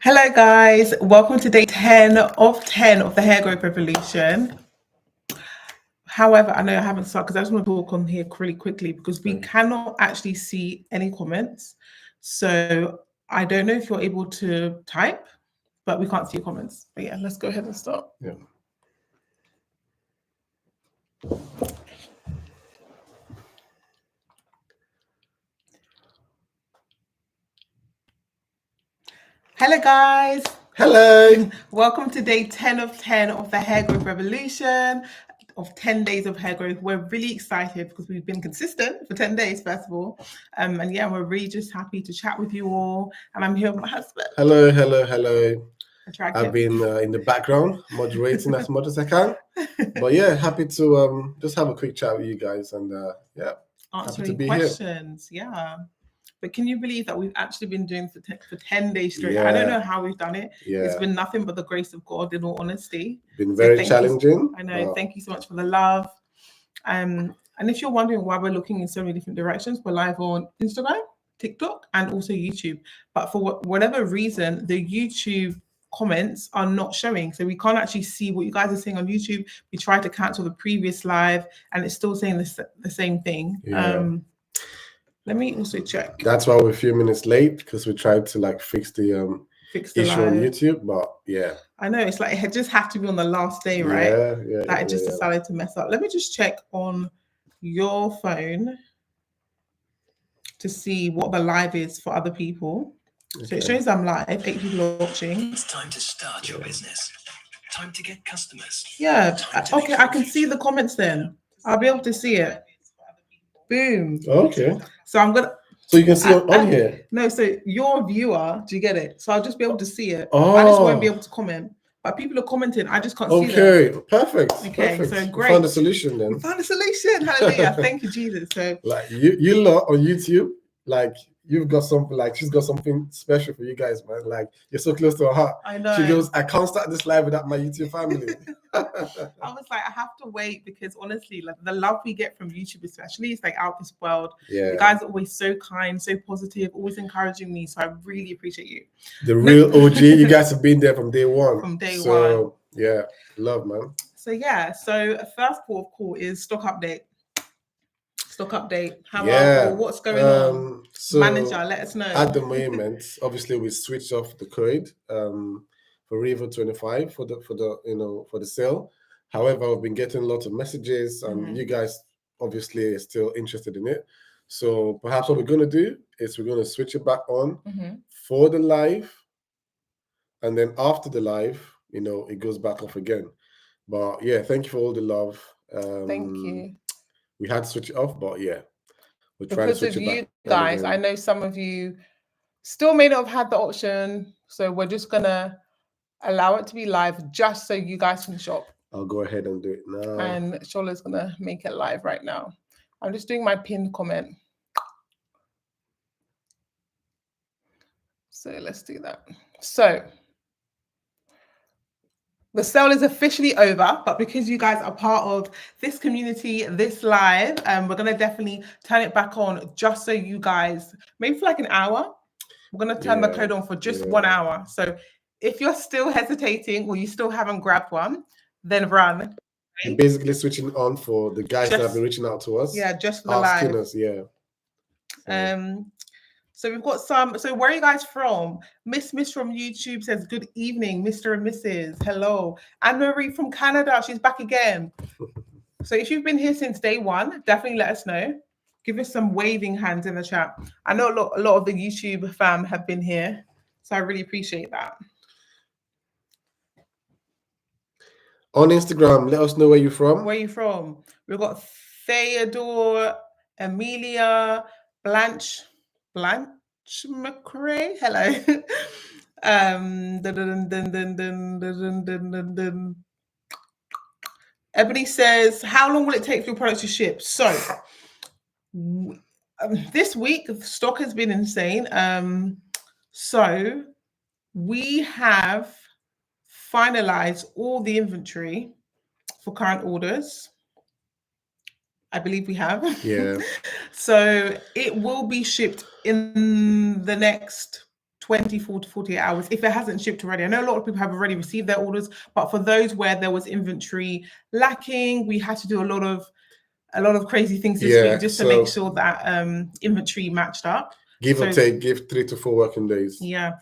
Hello guys, welcome to day 10 of 10 of the hair growth revolution. However, I know I haven't started because I just want to talk on here really quickly because we cannot actually see any comments. So I don't know if you're able to type, but we can't see your comments. But yeah, let's go ahead and start. Yeah. Hello guys. Hello. Welcome to day 10 of 10 of the hair growth revolution, of 10 days of hair growth. We're really excited because we've been consistent for 10 days, first of all. And yeah, we're really just happy to chat with you all. And I'm here with my husband. Hello. I've Attractive. been in the background moderating as much as I can. But yeah, happy to just have a quick chat with you guys and yeah, Answer happy to any be questions. Yeah. But can you believe that we've actually been doing for 10 days straight? Yeah. I don't know how we've done it. Yeah. It's been nothing but the grace of God, in all honesty. Been very thank challenging. I know. Thank you so much for the love. And if you're wondering why we're looking in so many different directions, we're live on Instagram, TikTok, and also YouTube. But for whatever reason, the YouTube comments are not showing. So we can't actually see what you guys are saying on YouTube. We tried to cancel the previous live and it's still saying the same thing. Yeah. Let me also check. That's why we're a few minutes late because we tried to like fix the issue live on YouTube, but yeah. I know, it's like it just had to be on the last day, right? Yeah. That it just decided to mess up. Let me just check on your phone to see what the live is for other people. Okay. So it shows I'm live, 8 people are watching. It's time to start your business. Time to get customers. Yeah. Okay, I can see the comments then. I'll be able to see it. Boom. Okay. So I'm gonna. So you can see on here. No, so your viewer, do you get it? So I'll just be able to see it. Oh. I just won't be able to comment. But people are commenting. I just can't see them. Okay, perfect. Okay, perfect. So great. We found a solution then. We found a solution. Hallelujah. Thank you, Jesus. So like you lot on YouTube, like you've got something, like she's got something special for you guys, man. Like you're so close to her heart. I know. She goes, I can't start this live without my YouTube family. I was like, I have to wait because honestly, like the love we get from YouTube, especially, is like out of this world. Yeah. You guys are always so kind, so positive, always encouraging me. So I really appreciate you. The real OG, you guys have been there from day one. From day one. one. Yeah, love, man. So yeah, so first port of call is stock update. Stock update. What's going on? So Manager, let us know. At the moment, obviously, we switched off the code for Revo 25 for the sale. However, I've been getting a lot of messages, and you guys obviously are still interested in it. So perhaps what we're going to do is we're going to switch it back on for the live, and then after the live, it goes back off again. But yeah, thank you for all the love. Thank you. We had to switch it off, but yeah, we're trying to switch it back. Guys, I know some of you still may not have had the option, so we're just gonna allow it to be live just so you guys can shop. I'll go ahead and do it now. And Shola's gonna make it live right now. I'm just doing my pinned comment. So let's do that. So the sale is officially over, but because you guys are part of this community, this live, we're going to definitely turn it back on just so you guys, maybe for like an hour, we're going to turn the code on for just 1 hour. So if you're still hesitating or you still haven't grabbed one, then run. You're basically switching on for the guys that have been reaching out to us. Yeah, just for the live. Us, yeah. So we've got some. So where are you guys from? Miss from YouTube says, good evening, Mr. and Mrs. Hello. Anne-Marie from Canada. She's back again. So if you've been here since day one, definitely let us know. Give us some waving hands in the chat. I know a lot of the YouTube fam have been here. So I really appreciate that. On Instagram, let us know where you're from. Where are you from? We've got Theodore, Amelia, Blanche McRae, hello. Ebony says, how long will it take for your products to ship? So this week stock has been insane. So we have finalized all the inventory for current orders. I believe we have. Yeah. So it will be shipped in the next 24 to 48 hours if it hasn't shipped already. I know a lot of people have already received their orders, but for those where there was inventory lacking, we had to do a lot of crazy things this week just to make sure that inventory matched up. Give or take, give 3 to 4 working days. Yeah.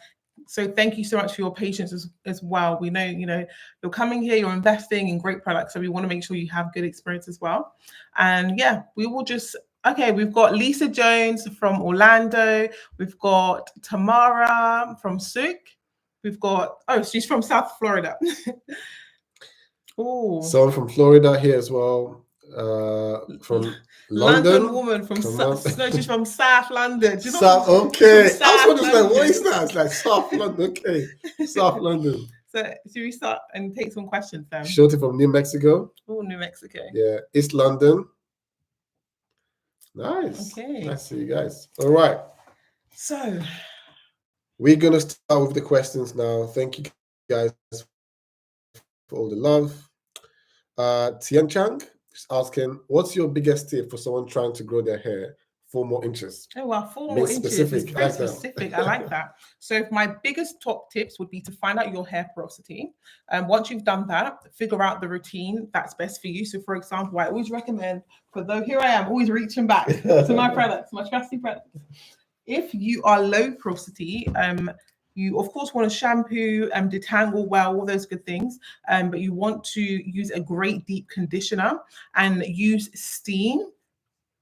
So thank you so much for your patience as well. We know, you're coming here, you're investing in great products. So we want to make sure you have good experience as well. And yeah, we will just, okay, we've got Lisa Jones from Orlando. We've got Tamara from Souk. We've got, she's from South Florida. Oh, someone from Florida here as well. From London woman from she's from South London. Okay. I was like, what is that? It's like South London. Okay. South London. So should we start and take some questions then? Shorty from New Mexico. Oh, New Mexico. Yeah. East London. Nice. Okay. Nice to see you guys. All right. So we're gonna start with the questions now. Thank you guys for all the love. Tian Chang is asking, what's your biggest tip for someone trying to grow their hair 4 more inches? Oh, wow, 4 more inches. Specific. It's very specific. I like that. So my biggest top tips would be to find out your hair porosity. Once you've done that, figure out the routine that's best for you. So for example, I always recommend, here I am, always reaching back to my products, my trusty products. If you are low porosity, you of course want to shampoo and detangle well, all those good things, but you want to use a great deep conditioner and use steam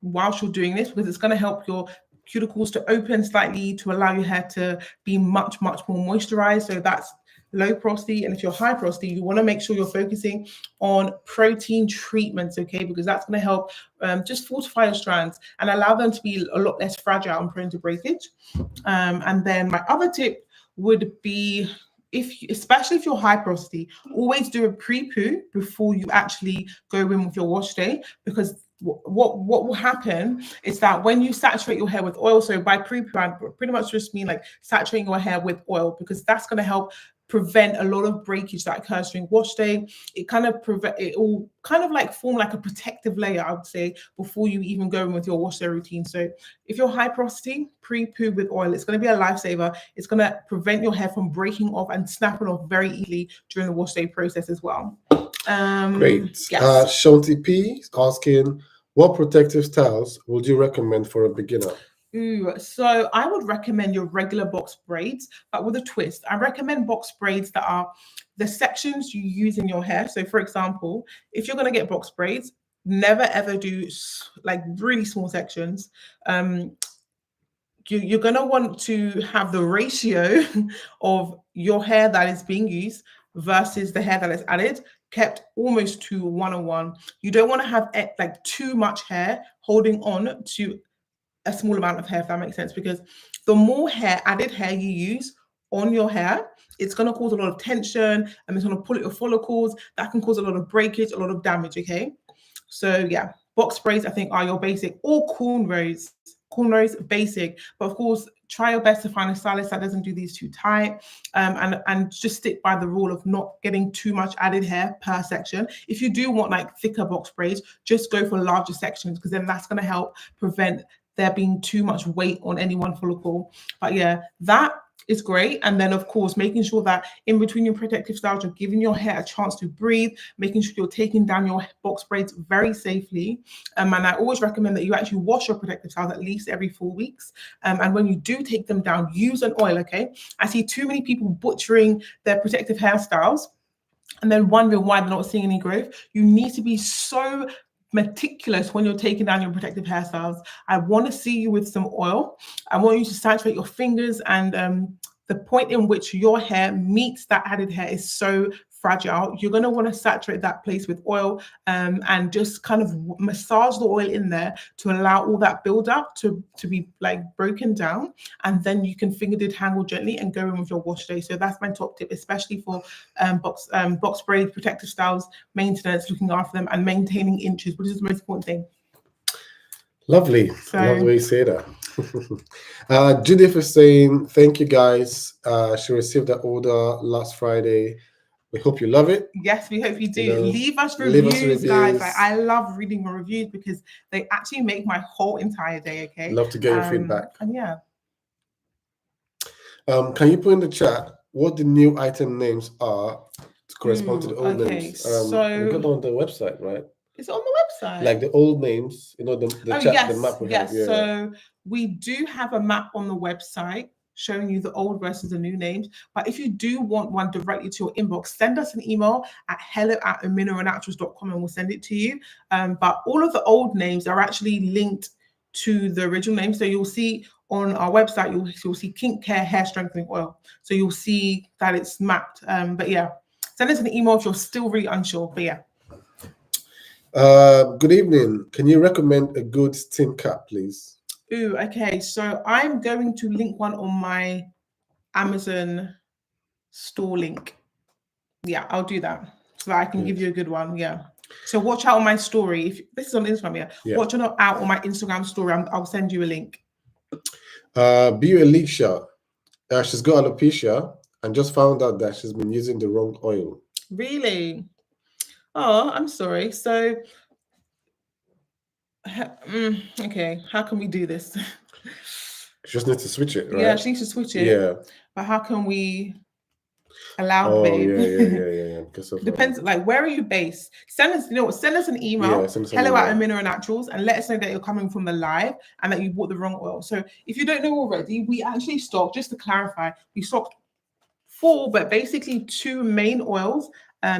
whilst you're doing this, because it's going to help your cuticles to open slightly to allow your hair to be much more moisturized. So that's low porosity. And if you're high porosity, you want to make sure you're focusing on protein treatments, okay, because that's going to help just fortify your strands and allow them to be a lot less fragile and prone to breakage. And then my other tip would be, especially if you're high porosity, always do a pre-poo before you actually go in with your wash day, because what will happen is that when you saturate your hair with oil, so by pre-poo, I pretty much just mean like saturating your hair with oil, because that's going to help prevent a lot of breakage that occurs during wash day. It will kind of like form like a protective layer, I would say, before you even go in with your wash day routine. So if you're high porosity, pre-poo with oil, it's going to be a lifesaver. It's going to prevent your hair from breaking off and snapping off very easily during the wash day process as well. Great. Yes. Shanti P is asking, what protective styles would you recommend for a beginner? So I would recommend your regular box braids, but with a twist. I recommend box braids that are the sections you use in your hair. So for example, if you're going to get box braids, never ever do like really small sections. You're going to want to have the ratio of your hair that is being used versus the hair that is added kept almost to 1:1. You don't want to have like too much hair holding on to a small amount of hair, if that makes sense, because the more added hair you use on your hair, it's going to cause a lot of tension and it's going to pull at your follicles. That can cause a lot of breakage, a lot of damage, okay? So yeah, box braids I think are your basic, or cornrows, basic, but of course try your best to find a stylist that doesn't do these too tight, and just stick by the rule of not getting too much added hair per section. If you do want like thicker box braids, just go for larger sections, because then that's going to help prevent there being too much weight on any one follicle. But yeah, that is great. And then of course, making sure that in between your protective styles, you're giving your hair a chance to breathe, making sure you're taking down your box braids very safely. And I always recommend that you actually wash your protective styles at least every 4 weeks. And when you do take them down, use an oil, okay? I see too many people butchering their protective hairstyles and then wondering why they're not seeing any growth. You need to be so meticulous when you're taking down your protective hairstyles. I want to see you with some oil. I want you to saturate your fingers, and the point in which your hair meets that added hair is so fragile. You're going to want to saturate that place with oil, and just kind of massage the oil in there to allow all that buildup to be like broken down, and then you can finger detangle gently and go in with your wash day. So that's my top tip, especially for box braid, protective styles, maintenance, looking after them, and maintaining inches, which is the most important thing. Lovely. I love the way you say that. Judith is saying, thank you guys. She received that order last Friday. We hope you love it. Yes, we hope you do. Leave us reviews, guys. Like, I love reading your reviews because they actually make my whole entire day, okay? Love to get your feedback. And yeah. Can you put in the chat what the new item names are to correspond to the old okay, names? so- we got on the website, right? It's on the website. Like the old names, the chat, yes, the map we yes. have. Yeah. So we do have a map on the website showing you the old versus the new names. But if you do want one directly to your inbox, send us an email at hello@mineralnaturals.com and we'll send it to you. But all of the old names are actually linked to the original name. So you'll see on our website, you'll see Kink Care Hair Strengthening Oil. So you'll see that it's mapped. But yeah, send us an email if you're still really unsure. But yeah. Good evening. Can you recommend a good steam cap, please? Ooh, okay. So I'm going to link one on my Amazon store link. Yeah, I'll do that so that I can give you a good one. Yeah. So watch out on my story. If this is on Instagram, Yeah. watch out on my Instagram story. I'll send you a link. Be Alicia. She's got alopecia and just found out that she's been using the wrong oil. Really? Oh, I'm sorry. So, okay, how can we do this? She just needs to switch it, right? Yeah, she needs to switch it. Yeah. But how can we allow Oh, babe? yeah. Because of, Depends, like, where are you based? Send us an email, Yeah, send us an email. hello@mineralnaturals, and let us know that you're coming from the live and that you bought the wrong oil. So if you don't know already, we actually stocked, just to clarify, we stocked 4, but basically 2 main oils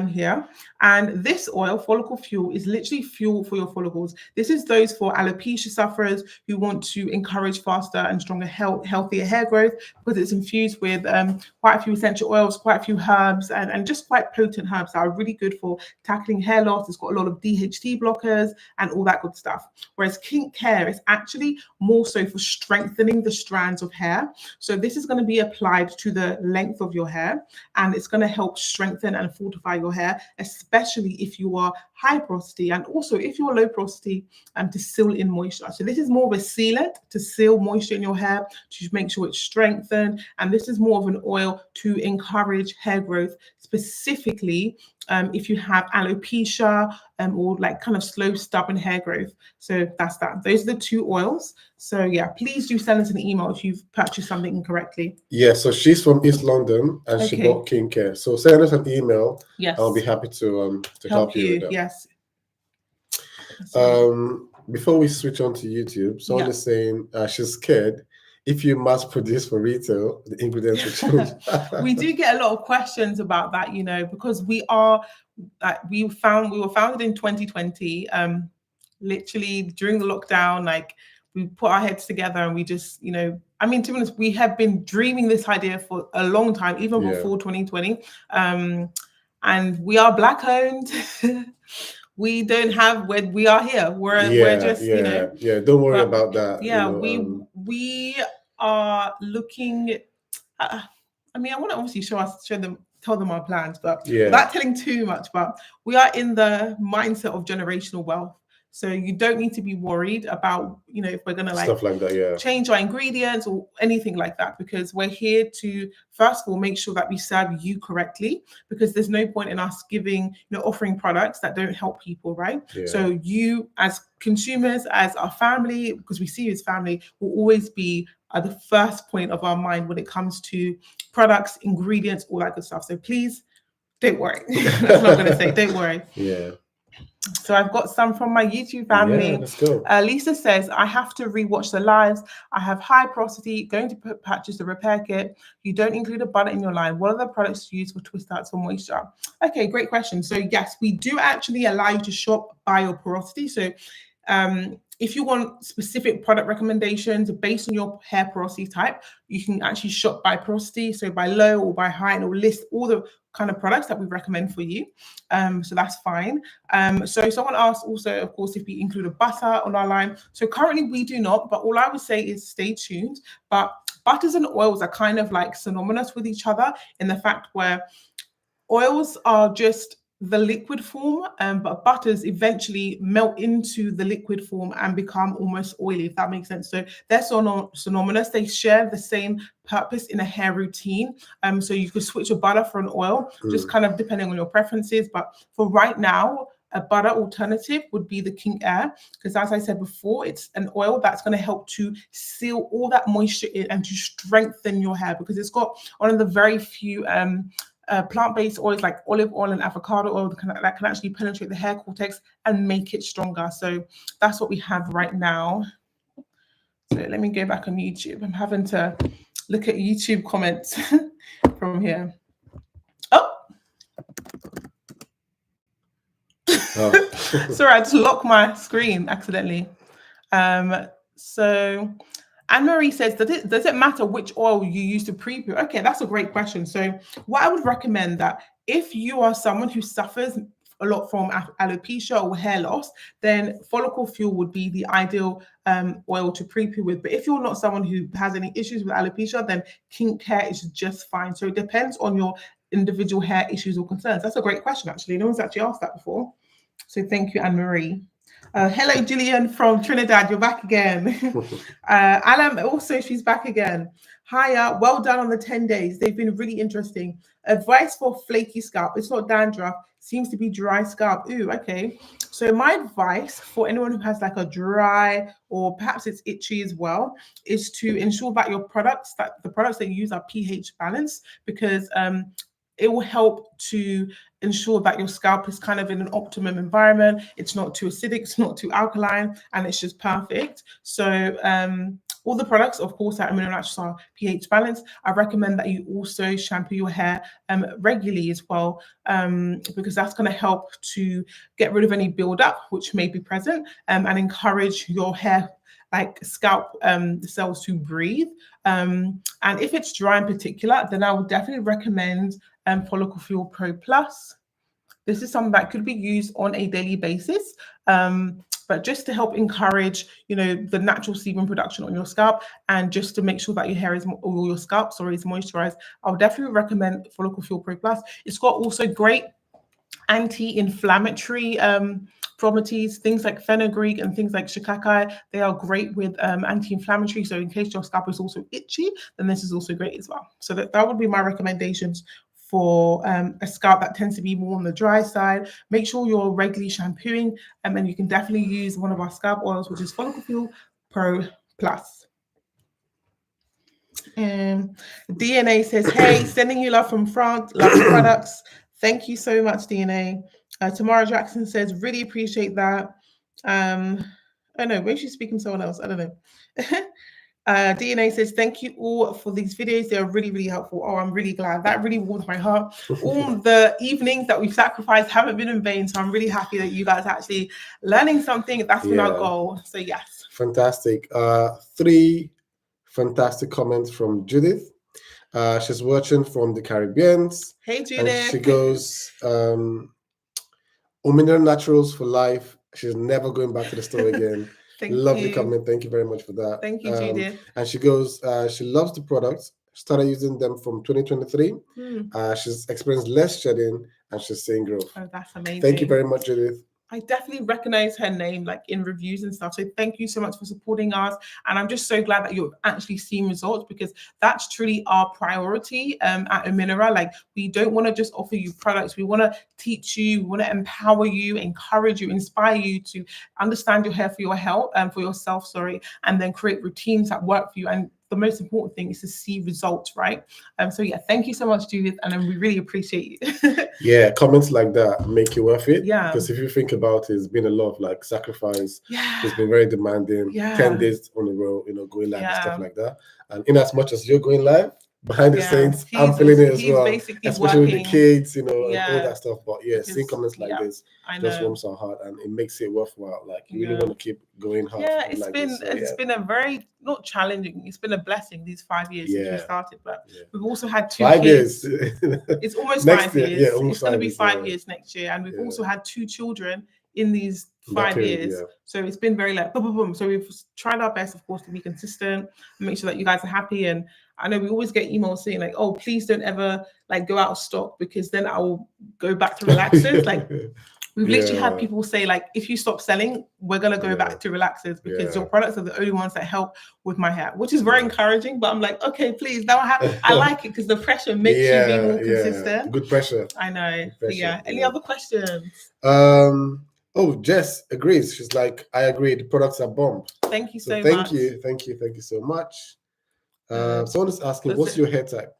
here. And this oil, follicle fuel, is literally fuel for your follicles. This is those for alopecia sufferers who want to encourage faster and stronger, healthier hair growth, because it's infused with quite a few essential oils, quite a few herbs, and just quite potent herbs that are really good for tackling hair loss. It's got a lot of DHT blockers and all that good stuff. Whereas Kink Care is actually more so for strengthening the strands of hair. So this is going to be applied to the length of your hair, and it's going to help strengthen and fortify your hair, especially if you are high porosity, and also if you're low porosity, to seal in moisture. So this is more of a sealant to seal moisture in your hair, to make sure it's strengthened. And this is more of an oil to encourage hair growth, specifically if you have alopecia or like kind of slow, stubborn hair growth. So that's that. Those are the 2 oils. So yeah, please do send us an email if you've purchased something incorrectly. Yeah, so she's from East London and she bought Kink Care. So send us an email. Yes, I'll be happy to help you with that. Yes. Before we switch on to YouTube, someone is saying she's scared if you mass produce for retail, the ingredients will change. We do get a lot of questions about that, because we were founded in 2020, literally during the lockdown. Like, we put our heads together and we just, to be honest, we have been dreaming this idea for a long time, even before 2020. And we are Black owned. We don't have we are here. We're just, don't worry about that. Yeah, we are looking. I want to obviously tell them our plans, but without telling too much. But we are in the mindset of generational wealth. So you don't need to be worried about, if we're going to stuff like that, change our ingredients or anything like that, because we're here to, first of all, make sure that we serve you correctly, because there's no point in us offering products that don't help people, right? Yeah. So you as consumers, as our family, because we see you as family, will always be at the first point of our mind when it comes to products, ingredients, all that good stuff. So please don't worry. That's what I'm going to say. Don't worry. Yeah. So I've got some from my YouTube family. Yeah, let's go. Lisa says, I have to rewatch the lives. I have high porosity, going to purchase the repair kit. You don't include a butter in your line. What are the products to use for twist outs for moisture? Okay, great question. So yes, we do actually allow you to shop by your porosity. So if you want specific product recommendations based on your hair porosity type, you can actually shop by porosity, so by low or by high, and it will list all the kind of products that we recommend for you. So that's fine. So someone asked also, of course, if we include a butter on our line. So currently we do not, but all I would say is stay tuned. But butters and oils are kind of like synonymous with each other in the fact where oils are just the liquid form, but butters eventually melt into the liquid form and become almost oily, if that makes sense. So they're synonymous. They share the same purpose in a hair routine. So you could switch a butter for an oil, just kind of depending on your preferences. But for right now, a butter alternative would be the Kink Air, because as I said before, it's an oil that's going to help to seal all that moisture in and to strengthen your hair, because it's got one of the very few plant-based oils like olive oil and avocado oil that can actually penetrate the hair cortex and make it stronger. So that's what we have right now. So let me go back on YouTube. I'm having to look at YouTube comments from here. Oh, sorry, I just locked my screen accidentally. So Anne-Marie says, does it matter which oil you use to pre-poo? Okay, that's a great question. So what I would recommend that if you are someone who suffers a lot from alopecia or hair loss, then follicle fuel would be the ideal oil to pre-poo with. But if you're not someone who has any issues with alopecia, then Kink Hair is just fine. So it depends on your individual hair issues or concerns. That's a great question, actually. No one's actually asked that before. So thank you, Anne-Marie. Hello, Gillian from Trinidad. You're back again. Alam, also, she's back again. Hiya, well done on the 10 days. They've been really interesting. Advice for flaky scalp. It's not dandruff. Seems to be dry scalp. Ooh, okay. So my advice for anyone who has like a dry or perhaps it's itchy as well is to ensure that your products, that the products that you use are pH balanced, because it will help to ensure that your scalp is kind of in an optimum environment. It's not too acidic, it's not too alkaline, and it's just perfect. So all the products, of course, at Amino Naturals are pH balanced. I recommend that you also shampoo your hair regularly as well, because that's going to help to get rid of any buildup which may be present, and encourage your hair, like scalp cells, to breathe. And if it's dry in particular, then I would definitely recommend Follicle Fuel Pro Plus. This is something that could be used on a daily basis, but just to help encourage, you know, the natural sebum production on your scalp, and just to make sure that your hair is, or your scalp, sorry, is moisturized. I would definitely recommend Follicle Fuel Pro Plus. It's got also great anti-inflammatory properties, things like fenugreek and things like shikakai. They are great with anti-inflammatory. So in case your scalp is also itchy, then this is also great as well. So that would be my recommendations for a scalp that tends to be more on the dry side. Make sure you're regularly shampooing, and then you can definitely use one of our scalp oils, which is Follicle Fuel Pro Plus. DNA says, hey, sending you love from France, love the products. Thank you so much, DNA. Tamara Jackson says, really appreciate that. I don't know, maybe she's speaking to someone else, I don't know. DNA says, thank you all for these videos. They're really, really helpful. Oh, I'm really glad. That really warmed my heart. All the evenings that we've sacrificed haven't been in vain. So I'm really happy that you guys are actually learning something. That's been our goal. So yes. Fantastic. 3 fantastic comments from Judith. She's watching from the Caribbean. Hey, Judith. And she goes, Amino Naturals for life. She's never going back to the store again. Lovely comment. Thank you very much for that. Thank you, Judith. And she goes, she loves the products. Started using them from 2023. She's experienced less shedding, and she's seeing growth. Oh, that's amazing. Thank you very much, Judith. I definitely recognize her name, like in reviews and stuff. So thank you so much for supporting us. And I'm just so glad that you've actually seen results, because that's truly our priority at Ominira. Like, we don't want to just offer you products. We want to teach you, we want to empower you, encourage you, inspire you to understand your hair for your health, for yourself, sorry, and then create routines that work for you. And the most important thing is to see results, right? So yeah, thank you so much, Judith, and we really appreciate you. Yeah, comments like that make you worth it. Yeah. Because if you think about it, it's been a lot of like sacrifice. Yeah. It's been very demanding. Yeah. 10 days on a row, you know, going live and stuff like that. And in as much as you're going live, behind the scenes, I'm feeling it as well. Especially with the kids, you know, and all that stuff. But yeah, seeing comments like this just warms our heart, and it makes it worthwhile. Like, you really want to keep going hard. Yeah, it's been a very, not challenging, it's been a blessing these 5 years since we started. But we've also had 2 kids. 5 years. It's almost 5 years. Yeah, almost it's going to be 5 years next year. And we've also had 2 children in these 5 years. So it's been very like boom, boom, boom. So we've tried our best, of course, to be consistent and make sure that you guys are happy. And I know we always get emails saying like, oh, please don't ever like go out of stock, because then I will go back to relaxers. Like, We've literally had Yeah. people say, like, if you stop selling, we're going to go Yeah. back to relaxers because Yeah. your products are the only ones that help with my hair, which is very Yeah. encouraging. But I'm like, okay, please. Now I like it because the pressure makes you be more consistent. Good pressure. I know. Good pressure, Yeah. Any yeah. other questions? Oh, Jess agrees. She's like, I agree. The products are bomb. Thank you So so thank much. you so much. Someone is asking, what's your hair type?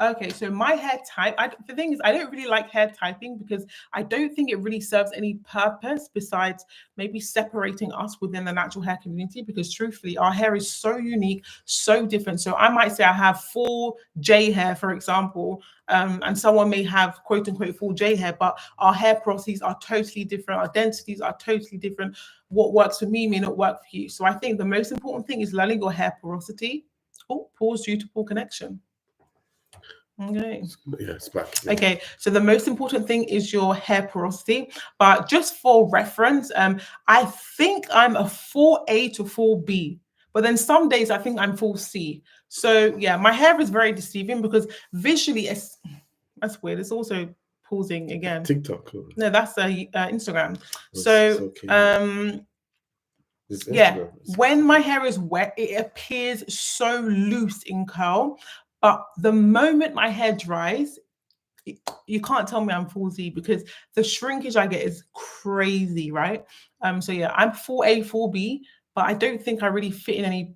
Okay, so my hair type, the thing is, I don't really like hair typing because I don't think it really serves any purpose besides maybe separating us within the natural hair community, because truthfully, our hair is so unique, so different. So I might say I have full J hair, for example, and someone may have quote unquote full J hair, but our hair porosities are totally different. Our densities are totally different. What works for me may not work for you. So I think the most important thing is learning your hair porosity. Oh, pause due to poor connection. Okay. Yeah, it's back. Yeah. Okay, so the most important thing is your hair porosity. But just for reference, I think I'm a 4A to 4B. But then some days I think I'm 4C. So yeah, my hair is very deceiving because visually, that's weird. It's also pausing again. TikTok. No, that's Instagram. It's So okay. yeah, when my hair is wet, it appears so loose in curl. But the moment my hair dries, you can't tell me I'm 4Z because the shrinkage I get is crazy, right? So yeah, I'm 4A, 4B, but I don't think I really fit in any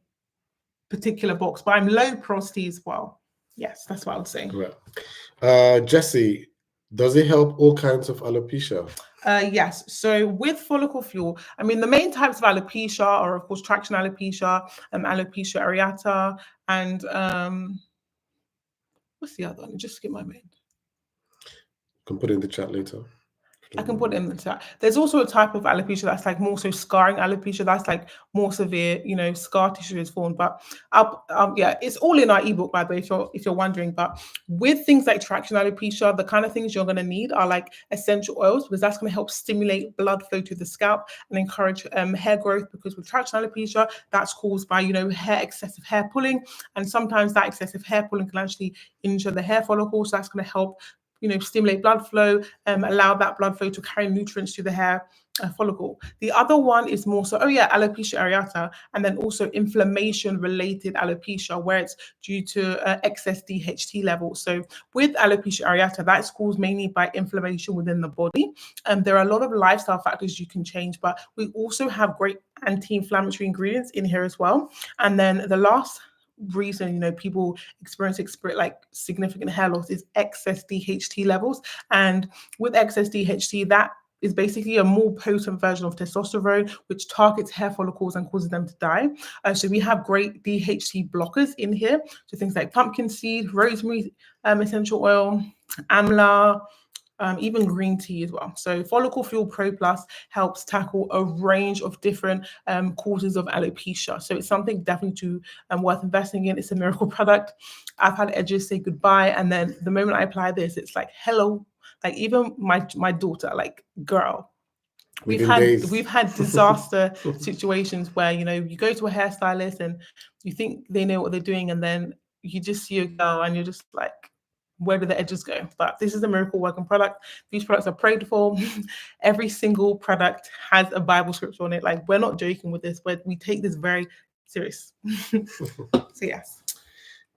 particular box, but I'm low porosity as well. Yes, that's what I would say. Right. Jesse, does it help all kinds of alopecia? Yes. So with follicle fuel, I mean, the main types of alopecia are, of course, traction alopecia, alopecia areata, and what's the other one? Just skip my mind. Can put it in the chat later. I can put it in the chat. There's also a type of alopecia that's like more so scarring alopecia. That's like more severe, scar tissue is formed. But yeah, it's all in our ebook, by the way, if you're wondering. But with things like traction alopecia, the kind of things you're going to need are like essential oils, because that's going to help stimulate blood flow to the scalp and encourage hair growth. Because with traction alopecia, that's caused by excessive hair pulling, and sometimes that excessive hair pulling can actually injure the hair follicle. So that's going to help stimulate blood flow, allow that blood flow to carry nutrients to the hair follicle. The other one is more so, alopecia areata, and then also inflammation-related alopecia, where it's due to excess DHT levels. So with alopecia areata, that's caused mainly by inflammation within the body. There are a lot of lifestyle factors you can change, but we also have great anti-inflammatory ingredients in here as well. And then the last reason people experience like significant hair loss is excess DHT levels. And with excess DHT, that is basically a more potent version of testosterone, which targets hair follicles and causes them to die. So we have great DHT blockers in here. So things like pumpkin seed, rosemary essential oil, amla, even green tea as well. So Follicle Fuel Pro Plus helps tackle a range of different causes of alopecia. So it's something definitely worth investing in. It's a miracle product. I've had edges say goodbye, and then the moment I apply this, it's like hello. Like even my daughter, like girl. We've had disaster situations where you go to a hairstylist and you think they know what they're doing, and then you just see a girl and you're just like, where do the edges go? But this is a miracle working product. These products are prayed for. Every single product has a Bible scripture on it. Like, we're not joking with this, but we take this very serious. So yes.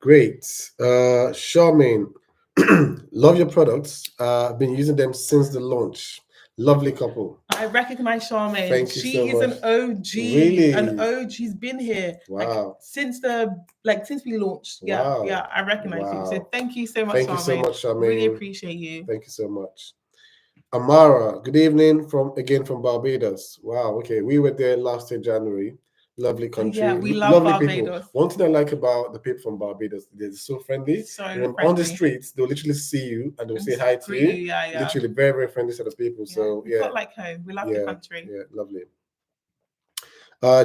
Great. Charmaine, love your products. I've been using them since the launch. Lovely couple. I recognize Charmaine. Thank you so She is much. an OG. Really? An OG. She's been here. Wow. Since we launched. Wow. Yeah, I recognize you. So thank you so much, Thank you so much, Charmaine. Really appreciate you. Thank you so much. Amara, good evening from Barbados. Wow, okay. We were there last year, January. Lovely country. Yeah, we love lovely Barbados. People. One thing I like about the people from Barbados, they're so friendly. On the streets, they'll literally see you and they'll say hi to you. Yeah. Literally very, very friendly set of people. So we felt like home. We love the country. Yeah, lovely.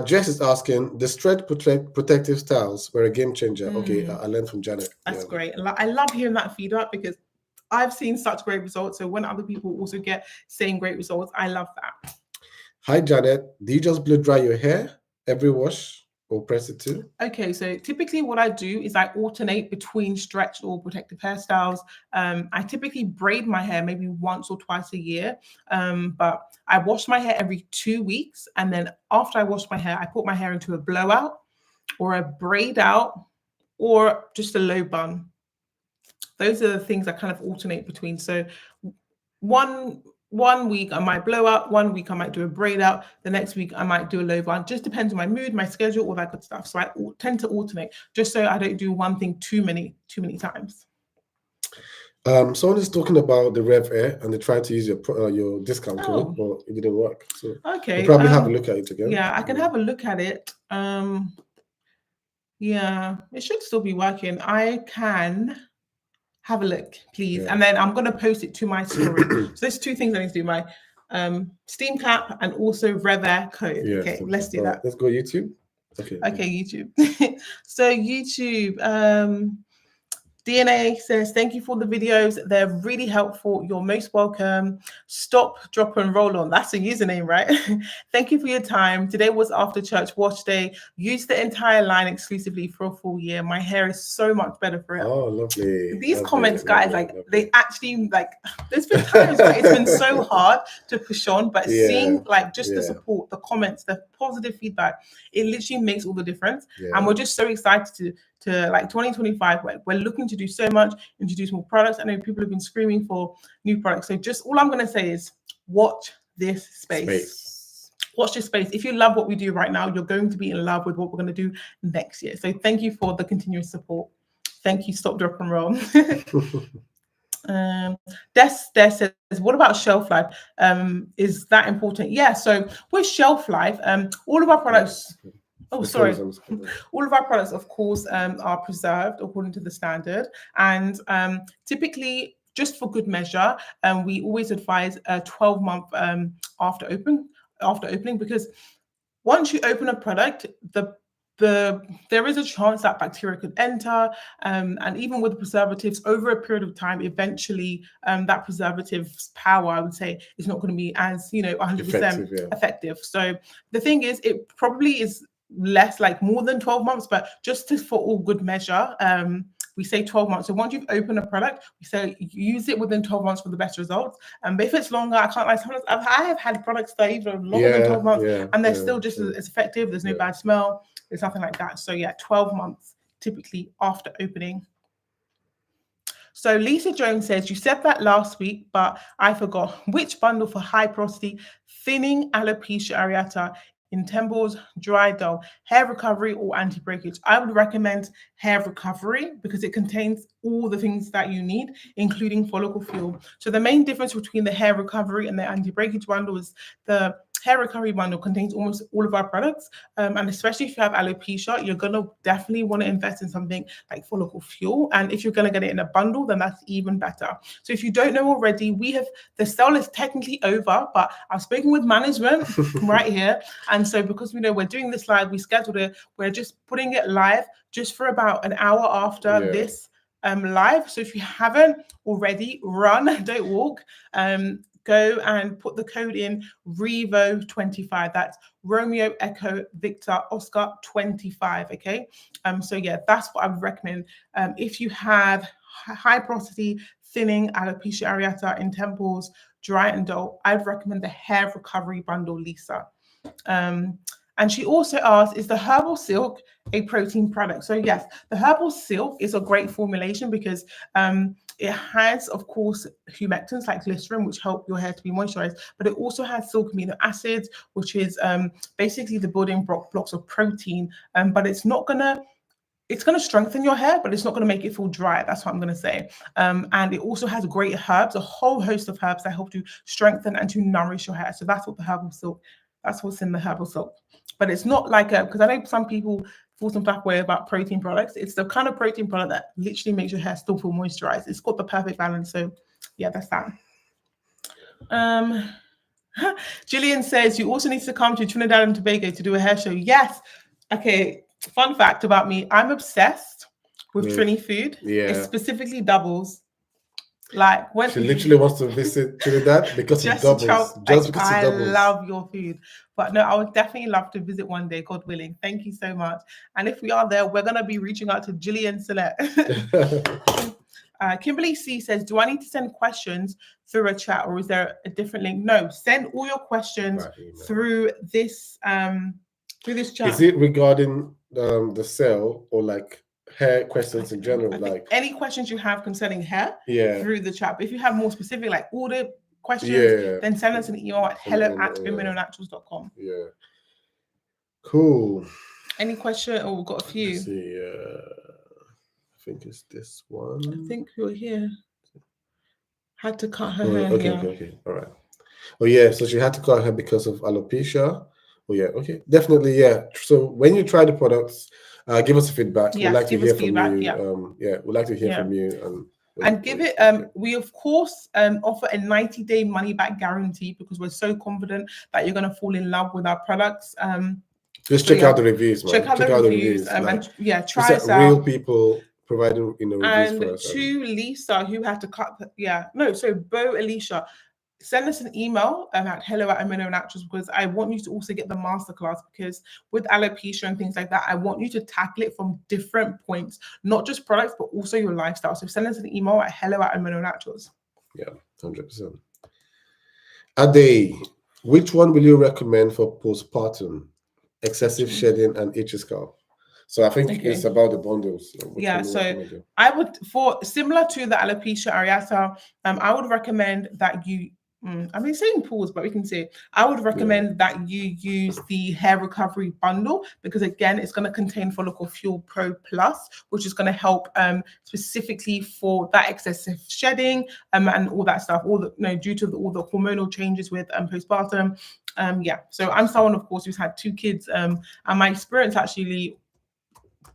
Jess is asking, the stretch protective styles were a game changer. Okay, I learned from Janet. That's great. I love hearing that feedback because I've seen such great results. So when other people also get same great results, I love that. Hi, Janet. Do you just blow dry your hair every wash? or press it to? Okay, so typically what I do is I alternate between stretched or protective hairstyles. I typically braid my hair maybe once or twice a year, but I wash my hair every 2 weeks. And then after I wash my hair, I put my hair into a blowout or a braid out or just a low bun. Those are the things I kind of alternate between. So one week I might blow out, 1 week I might do a braid out, the next week I might do a low bun. Just depends on my mood, my schedule, all that good stuff. So I tend to alternate just so I don't do one thing too many times. Someone is talking about the Rev Air and they tried to use your discount code, but it didn't work. So Okay, we'll probably have a look at it again. Yeah, I can have a look at it. Yeah, it should still be working. I can have a look, please. Yeah. And then I'm going to post it to my story. So there's two things I need to do, my Steam Cap and also Rev Air code. Yeah, okay, let's do that. Let's go YouTube. Okay, YouTube. So YouTube, DNA says, thank you for the videos. They're really helpful. You're most welcome. Stop, drop, and roll on. That's a username, right? Thank you for your time. Today was after church wash day. Used the entire line exclusively for a full year. My hair is so much better for it. Oh, lovely. These comments, guys, they actually, there's been times where it's been so hard to push on, but seeing the support, the comments, the positive feedback, it literally makes all the difference. And we're just so excited to 2025, we're looking to do so much, introduce more products. I know people have been screaming for new products. So just all I'm going to say is watch this space. Watch this space. If you love what we do right now, you're going to be in love with what we're going to do next year. So thank you for the continuous support. Thank you. Stop, drop, and roll. Des says, what about shelf life? Is that important? Yeah. So with shelf life, all of our products. Oh, sorry. All of our products, of course, are preserved according to the standard. And typically, just for good measure, we always advise a 12-month after opening, because once you open a product, there is a chance that bacteria could enter, and even with preservatives, over a period of time, eventually that preservative's power, I would say, is not going to be as 100% effective. So the thing is, it probably is less, more than 12 months, but for all good measure, we say 12 months. So once you've opened a product, we say use it within 12 months for the best results. But if it's longer, I can't lie, sometimes I have had products that are even longer than 12 months, and they're still just as effective. There's no bad smell. There's nothing like that. So yeah, 12 months typically after opening. So Lisa Jones says, you said that last week, but I forgot. Which bundle for high porosity, thinning alopecia areata in temples, dry, dull, hair recovery, or anti-breakage? I would recommend hair recovery because it contains all the things that you need, including follicle fuel. So the main difference between the hair recovery and the anti-breakage bundle is the hair recovery bundle contains almost all of our products, and especially if you have alopecia, you're going to definitely want to invest in something like follicle fuel. And if you're going to get it in a bundle, then that's even better. So if you don't know already, the sale is technically over, but I've spoken with management right here. And so because we know we're doing this live, we scheduled it, we're just putting it live just for about an hour after this live. So if you haven't already, run, don't walk. Go and put the code in REVO25. That's Romeo Echo Victor Oscar 25. Okay. So yeah, that's what I would recommend. If you have high porosity, thinning alopecia areata in temples, dry and dull, I'd recommend the hair recovery bundle, Lisa. And she also asked, is the herbal silk a protein product? So yes, the herbal silk is a great formulation because it has, of course, humectants like glycerin, which help your hair to be moisturized, but it also has silk amino acids, which is basically the building blocks of protein. But it's going to strengthen your hair, but it's not going to make it feel dry. That's what I'm going to say. And it also has great herbs, a whole host of herbs that help to strengthen and to nourish your hair. So that's what the herbal silk, that's what's in the herbal silk. But it's not because I know some people feel some type of way about protein products. It's the kind of protein product that literally makes your hair still feel moisturized. It's got the perfect balance. So yeah, that's that. Gillian says, you also need to come to Trinidad and Tobago to do a hair show. Yes. Okay. Fun fact about me, I'm obsessed with Trini food. It specifically doubles. Like when She literally wants to visit Trinidad because it just to doubles. try, Just because it I doubles. love your food. But no, I would definitely love to visit one day, God willing. Thank you so much. And if we are there, we're gonna be reaching out to Gillian Select. Kimberly C says, do I need to send questions through a chat or is there a different link? No, send all your questions through this chat. Is it regarding the sale or like hair questions in general? Like any questions you have concerning hair through the chat. But if you have more specific, like order questions, then send us an email at hello@immunonaturals.com. Yeah. Cool. Any question? Oh, we've got a few. Let's see, I think it's this one. I think you're here. Had to cut her hair. Okay. All right. Oh yeah, so she had to cut her because of alopecia. Oh yeah, okay, definitely, yeah. So when you try the products, give us feedback. We'd like to hear from you. We'd like to hear from you. And give it. We of course offer a 90-day money back guarantee because we're so confident that you're gonna fall in love with our products. Just check out the reviews, man. Check out the reviews. Try us out. Real people providing reviews and for us. To Lisa, who had to cut. Bo Alicia. Send us an email at hello@immunonaturals because I want you to also get the masterclass because with alopecia and things like that, I want you to tackle it from different points, not just products, but also your lifestyle. So send us an email at hello@immunonaturals. Yeah, 100%. Ade, which one will you recommend for postpartum, excessive shedding and itchy scalp? So I think it's about the bundles. So I would, for similar to the alopecia areata, I would recommend that you. I've been saying pause, but we can say I would recommend that you use the hair recovery bundle because again, it's going to contain Follicle Fuel Pro Plus, which is going to help specifically for that excessive shedding and all that stuff. Due to all the hormonal changes with postpartum. So I'm someone, of course, who's had 2 kids, and my experience actually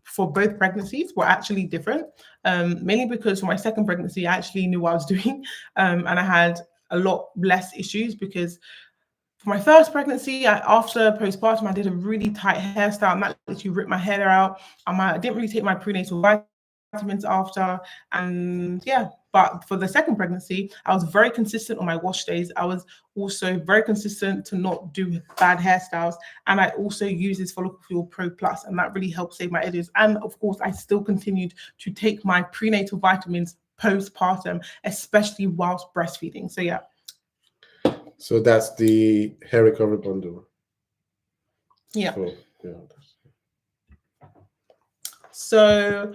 for both pregnancies were actually different. Mainly because for my second pregnancy, I actually knew what I was doing, and I had a lot less issues because for my first pregnancy, after postpartum, I did a really tight hairstyle and that literally ripped my hair out. I didn't really take my prenatal vitamins after, and but for the second pregnancy, I was very consistent on my wash days. I was also very consistent to not do bad hairstyles, and I also use this Follicle Fuel Pro Plus, and that really helped save my edges. And of course, I still continued to take my prenatal vitamins postpartum, especially whilst breastfeeding. So that's the hair recovery bundle. So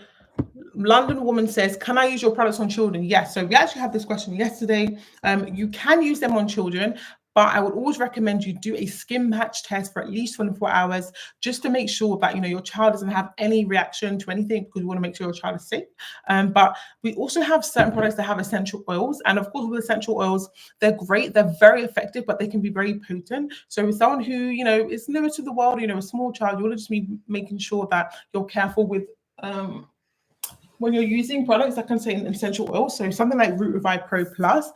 London Woman says, can I use your products on children? Yes. So we actually had this question yesterday. You can use them on children, but I would always recommend you do a skin patch test for at least 24 hours just to make sure that your child doesn't have any reaction to anything because we want to make sure your child is safe. But we also have certain products that have essential oils, and of course with essential oils, they're great, they're very effective, but they can be very potent. So with someone who is newer to the world, a small child, you want to just be making sure that you're careful with when you're using products that contain essential oils. So something like Root Revive Pro Plus,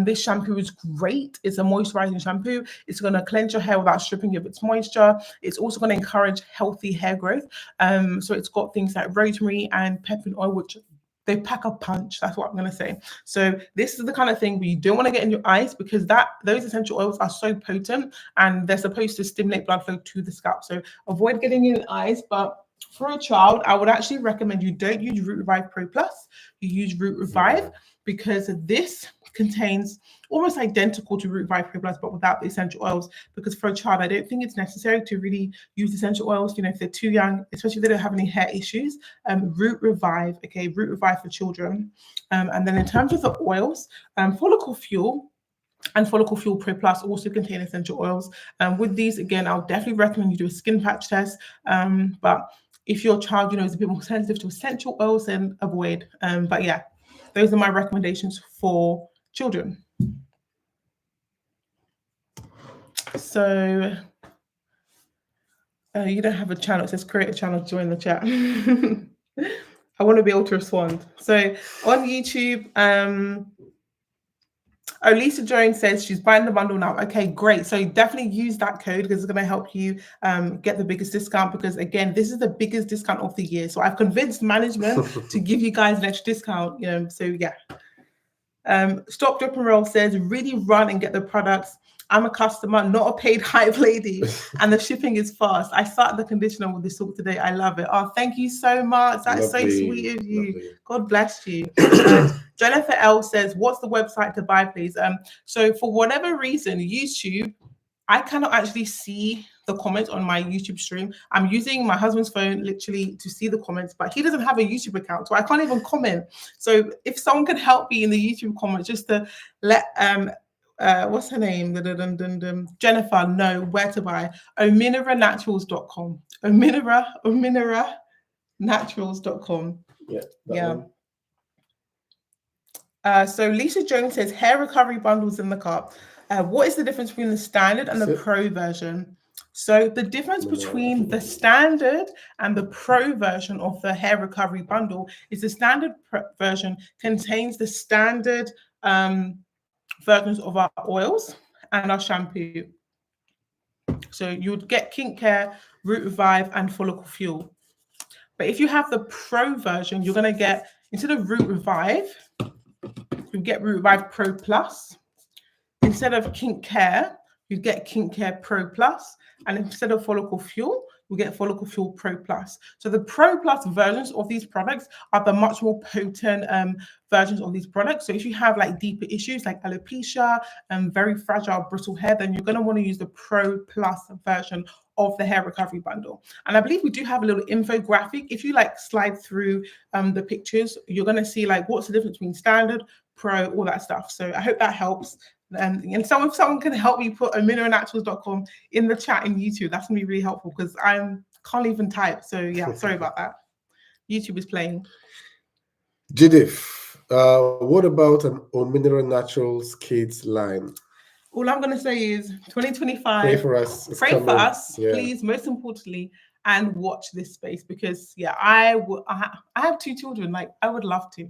this shampoo is great. It's a moisturizing shampoo. It's going to cleanse your hair without stripping you of its moisture. It's also going to encourage healthy hair growth. So it's got things like rosemary and peppermint oil, which they pack a punch. That's what I'm going to say. So this is the kind of thing where you don't want to get in your eyes because those essential oils are so potent and they're supposed to stimulate blood flow to the scalp. So avoid getting in your eyes, but for a child, I would actually recommend you don't use Root Revive Pro Plus. You use Root Revive because this contains almost identical to Root Revive Pro Plus, but without the essential oils. Because for a child, I don't think it's necessary to really use essential oils. If they're too young, especially if they don't have any hair issues. Root Revive, Root Revive for children. And then in terms of the oils, Follicle Fuel and Follicle Fuel Pro Plus also contain essential oils. With these, again, I'll definitely recommend you do a skin patch test. But if your child, is a bit more sensitive to essential oils, then avoid. But those are my recommendations for children. So you don't have a channel. It says create a channel, join the chat. I want to be able to respond. So on YouTube, Lisa Jones says she's buying the bundle now. Okay, great. So definitely use that code because it's going to help you get the biggest discount because, again, this is the biggest discount of the year. So I've convinced management to give you guys an extra discount. So Stop, Drop and Roll says, really run and get the products. I'm a customer, not a paid hype lady, and the shipping is fast. I started the conditioner with this talk today. I love it. Oh, thank you so much. That's so sweet of you. Lovely. God bless you. Jennifer L says, what's the website to buy, please? So for whatever reason, YouTube, I cannot actually see the comments on my YouTube stream. I'm using my husband's phone literally to see the comments, but he doesn't have a YouTube account, so I can't even comment. So if someone could help me in the YouTube comments just to let what's her name? Jennifer know where to buy. ominiraturals.com. Ominiraturals.com. Yeah. So Lisa Jones says, hair recovery bundles in the cart. What is the difference between the standard and the pro version? So the difference between the standard and the pro version of the hair recovery bundle is the standard version contains the standard versions of our oils and our shampoo. So you would get Kink Care, Root Revive, and Follicle Fuel. But if you have the pro version, you're going to get, instead of Root Revive, you get Root Revive Pro Plus. Instead of Kink Care, you get Kink Care Pro Plus. And instead of Follicle Fuel, you get Follicle Fuel Pro Plus. So the Pro Plus versions of these products are the much more potent versions of these products. So if you have like deeper issues like alopecia and very fragile brittle hair, then you're going to want to use the Pro Plus version of the hair recovery bundle. And I believe we do have a little infographic. If you like slide through the pictures, you're going to see like what's the difference between standard, pro, all that stuff. So I hope that helps. And so if someone can help me put ominiraturals.com in the chat in YouTube, that's gonna be really helpful because I can't even type. So yeah, sorry about that. YouTube is playing. Judith, what about an Ominira Naturals kids line? All I'm gonna say is 2025. Pray for us. It's Pray coming. for us, Yeah. please. Most importantly, and watch this space because yeah, I have 2 children. Like I would love to.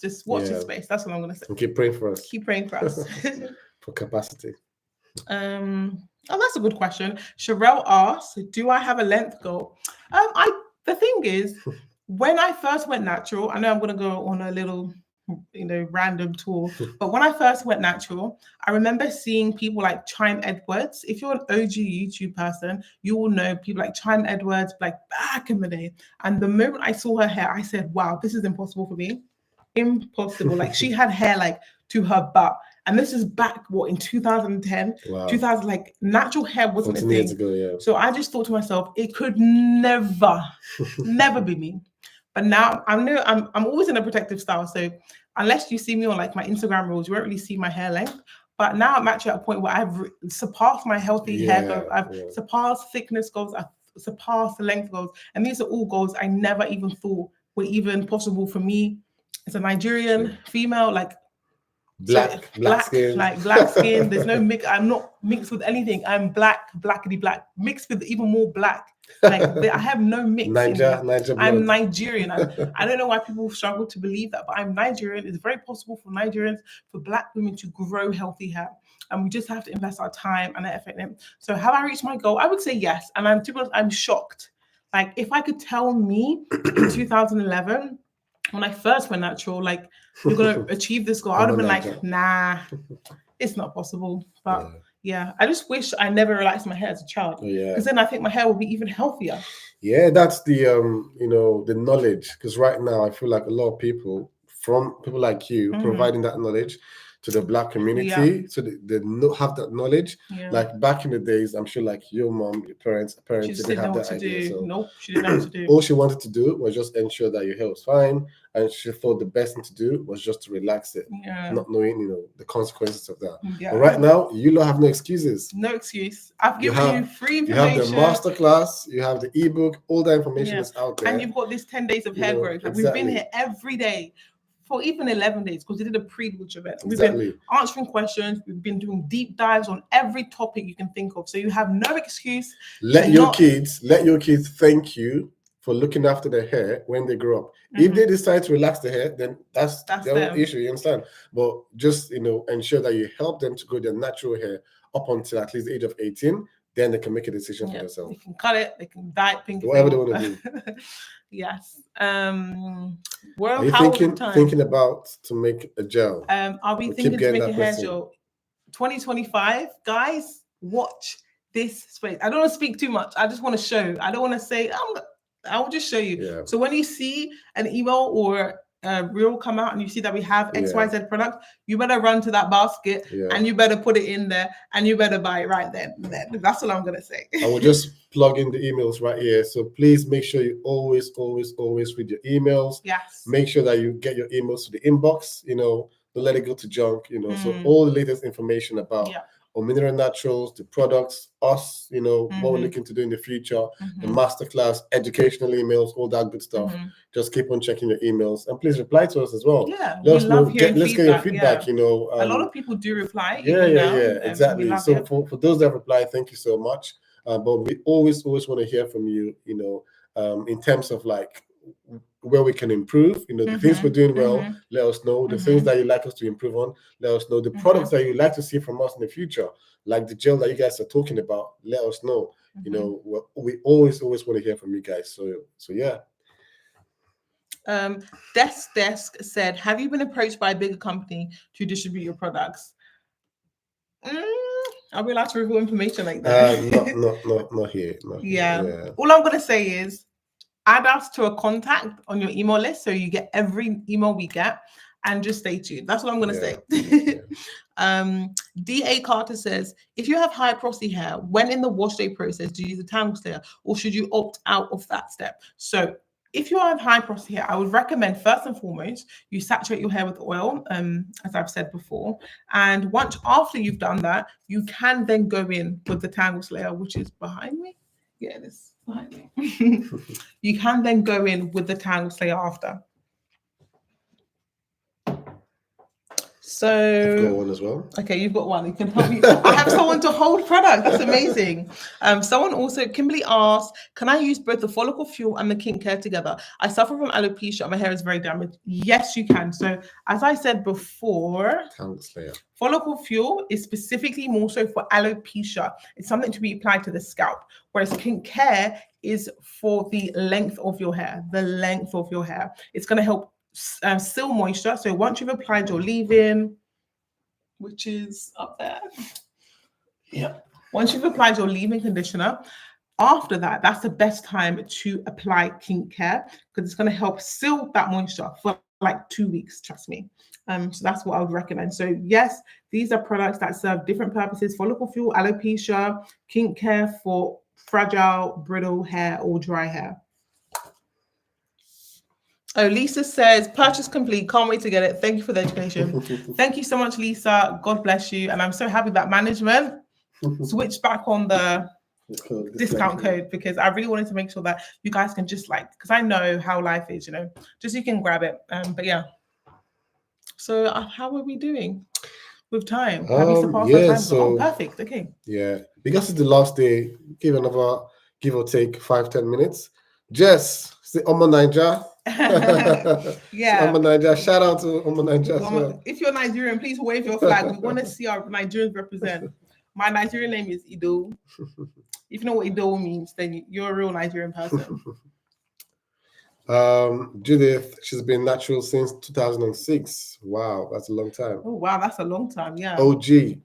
Just watch this space. That's what I'm gonna say. And keep praying for us. Keep praying for us. For capacity. Oh, that's a good question. Sherelle asks, do I have a length goal? The thing is, when I first went natural, I know I'm gonna go on a little, random tour, but when I first went natural, I remember seeing people like Chime Edwards. If you're an OG YouTube person, you will know people like Chime Edwards, like back in the day. And the moment I saw her hair, I said, wow, this is impossible for me. Impossible. Like she had hair like to her butt. And this is back in 2010, Wow. 2000, like natural hair wasn't a thing. Years ago, yeah. So I just thought to myself, it could never be me. But now I'm always in a protective style. So unless you see me on like my Instagram reels, you won't really see my hair length. But now I'm actually at a point where I've surpassed my healthy hair goals. I've surpassed thickness goals. I've surpassed the length goals. And these are all goals I never even thought were even possible for me as a Nigerian female, like black skin. Like black skin. There's no mix. I'm not mixed with anything. I'm blackity black, mixed with even more black. Like I have no mix. I'm Nigerian. I don't know why people struggle to believe that, but I'm Nigerian. It's very possible for Nigerians, for black women to grow healthy hair. And we just have to invest our time and effort in it. So have I reached my goal? I would say yes. And I'm shocked. Like if I could tell me in 2011, when I first went natural, like you're gonna achieve this goal, I would have been like, nah, it's not possible. But yeah, I just wish I never relaxed my hair as a child. Because then I think my hair will be even healthier. Yeah, that's the the knowledge. Because right now I feel like a lot of people like you providing that knowledge to the black community, so they have that knowledge. Like back in the days, I'm sure like your mom, your parents didn't have that idea. So nope, she didn't know what to do. All she wanted to do was just ensure that your hair was fine, and she thought the best thing to do was just to relax it, not knowing the consequences of that. But right now, you don't have no excuses. No excuse. I've given you free information. You have the masterclass, you have the ebook, all the information is out there, and you've got this 10 days of hair growth. Like, we've been here every day. For even 11 days, because we did a pre-launch event. We've been answering questions. We've been doing deep dives on every topic you can think of. So you have no excuse. Let your kids thank you for looking after their hair when they grow up. If they decide to relax their hair, then that's their own issue. You understand? But just ensure that you help them to grow their natural hair up until at least the age of 18. Then they can make a decision for themselves. They can cut it. They can dye it pink. Whatever they want to do. Yes. Well, Are you how was the time? thinking about to make a gel? I'll be We'll thinking keep to getting make a that hair question. gel. 2025, guys, watch this space. I don't want to speak too much. I just want to show. I don't want to say. I will just show you. Yeah. So when you see an email or a reel come out and you see that we have XYZ product, you better run to that basket and you better put it in there and you better buy it right then. That's all I'm gonna say. I will just plug in the emails right here. So please make sure you always read your emails. Yes. Make sure that you get your emails to the inbox. Don't let it go to junk. So all the latest information about Mineral Naturals, the products, us, what we're looking to do in the future, the masterclass, educational emails, all that good stuff. Just keep on checking your emails and please reply to us as well. Yeah, let us know. Let's get your feedback. a lot of people do reply. Yeah, exactly. So for those that reply, thank you so much. But we always want to hear from you. In terms of like where we can improve, the things we're doing well, let us know. The things that you'd like us to improve on, let us know. The products that you'd like to see from us in the future, like the gel that you guys are talking about, let us know. We always want to hear from you guys. So yeah. Desk said, have you been approached by a bigger company to distribute your products? Are we allowed to reveal information like that? Not here. Yeah. All I'm gonna say is add us to a contact on your email list so you get every email we get, and just stay tuned. That's what I'm gonna say. D.A. Carter says, if you have high porosity hair, when in the wash day process, do you use a tangle slayer or should you opt out of that step? So if you have high porosity hair, I would recommend first and foremost, you saturate your hair with oil, as I've said before. And once after you've done that, you can then go in with the tangle slayer, which is behind me. Yeah, this behind me. You can then go in with the tangle slayer after. So I've got one as well. Okay, you've got one. You can help me. I have someone to hold product. That's amazing. Someone also, Kimberly asked, can I use both the follicle fuel and the kink care together? I suffer from alopecia. My hair is very damaged. Yes, you can. So as I said before, follicle fuel is specifically more so for alopecia. It's something to be applied to the scalp, whereas kink care is for the length of your hair. The length of your hair. It's going to help seal moisture. So once you've applied your leave-in, which is up there. Yeah. Once you've applied your leave-in conditioner, after that, that's the best time to apply kink care because it's going to help seal that moisture for like 2 weeks, trust me. So that's what I would recommend. So yes, these are products that serve different purposes: follicle fuel, alopecia, kink care for fragile, brittle hair or dry hair. Oh, Lisa says, purchase complete. Can't wait to get it. Thank you for the education. Thank you so much, Lisa. God bless you. And I'm so happy that management switched back on the discount code because I really wanted to make sure that you guys can just because I know how life is, just you can grab it. But yeah. So how are we doing with time? Have we surpassed our time? So, perfect. Okay. Yeah. Because it's the last day, give another, give or take 5-10 minutes. Jess, say Omo Niger. Yeah. Omo Niger. Shout out to Omo Niger. So. If you're Nigerian, please wave your flag. We want to see our Nigerians represent. My Nigerian name is Ido. If you know what Ido means, then you're a real Nigerian person. Judith, she's been natural since 2006. Wow, that's a long time. Oh wow, that's a long time. Yeah. OG.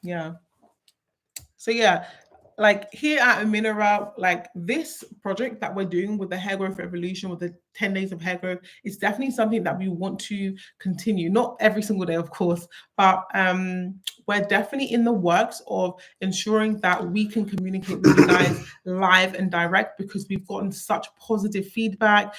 Yeah. So yeah, here at Mineral, this project that we're doing with the hair growth revolution, with the 10 days of hair growth, is definitely something that we want to continue. Not every single day, of course, but we're definitely in the works of ensuring that we can communicate with you guys live and direct because we've gotten such positive feedback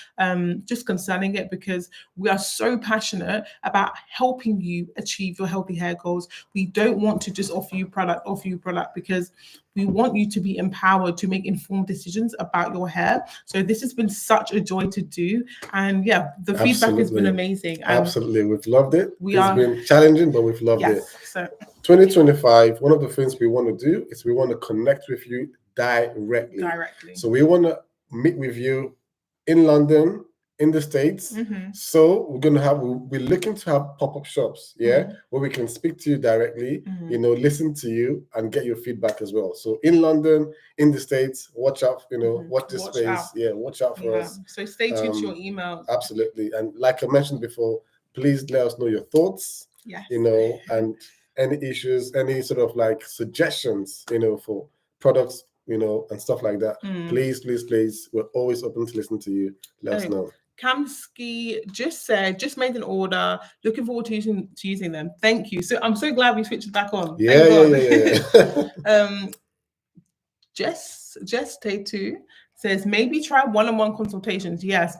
just concerning it because we are so passionate about helping you achieve your healthy hair goals. We don't want to just offer you product because we want you to be empowered to make informed decisions about your hair. So this has been such a joy to do. And yeah, the feedback has been amazing. Absolutely. We've loved it. It's been challenging, but we've loved it. So 2025, one of the things we want to do is we want to connect with you directly. So we want to meet with you in London, in the States. Mm-hmm. So we're looking to have pop-up shops, where we can speak to you directly, listen to you and get your feedback as well. So in London, in the States, watch out, watch this space. Out. Watch out for us. So stay tuned to your emails. Absolutely. And like I mentioned before, please let us know your thoughts, yes. And any issues, any sort of like suggestions, for products, and stuff like that. Please, we're always open to listen to you. Let us know. Kamski just made an order. Looking forward to using them. Thank you. So I'm so glad we switched it back on. Yeah. Jess Tatu says maybe try one-on-one consultations. Yes.